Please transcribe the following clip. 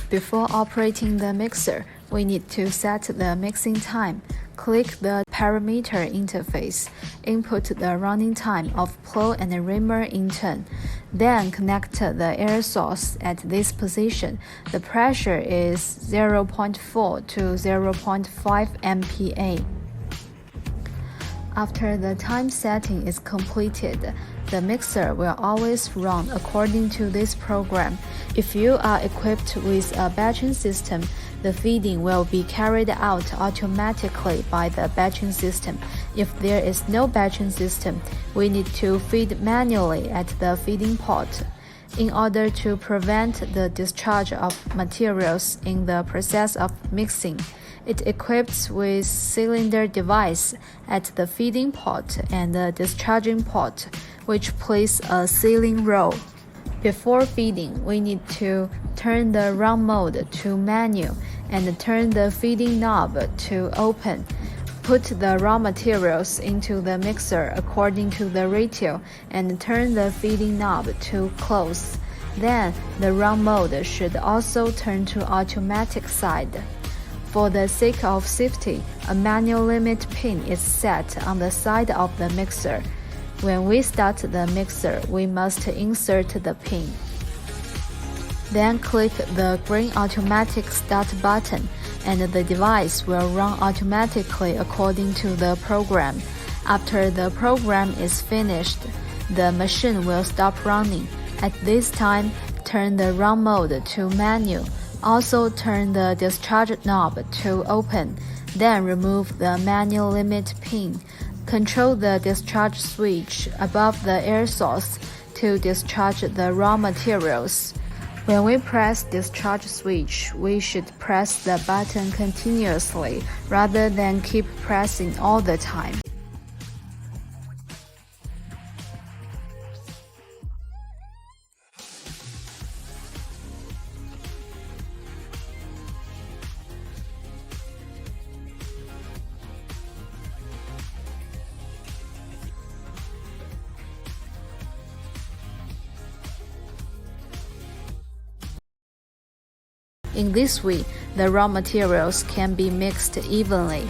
Before operating the mixer, we need to set the mixing time. Click the parameter interface. Input the running time of Plough and Rake in turn. Then connect the air source at this position. The pressure is 0.4 to 0.5 MPa. After the time setting is completed, the mixer will always run according to this program. If you are equipped with a batching system, the feeding will be carried out automatically by the batching system. If there is no batching system, we need to feed manually at the feeding port. In order to prevent the discharge of materials in the process of mixing, it equips with cylinder device at the feeding port and the discharging port, which plays a sealing role. Before feeding, we need to turn the run mode to manual and turn the feeding knob to open. Put the raw materials into the mixer according to the ratio and turn the feeding knob to close. Then the run mode should also turn to automatic side. For the sake of safety, a manual limit pin is set on the side of the mixer. When we start the mixer, we must insert the pin. Then click the green automatic start button, and the device will run automatically according to the program. After the program is finished, the machine will stop running. At this time, turn the run mode to manual. Also turn the discharge knob to open. Then remove the manual limit pin. Control the discharge switch above the air source to discharge the raw materials. When we press discharge switch, we should press the button continuously rather than keep pressing all the time. In this way, the raw materials can be mixed evenly.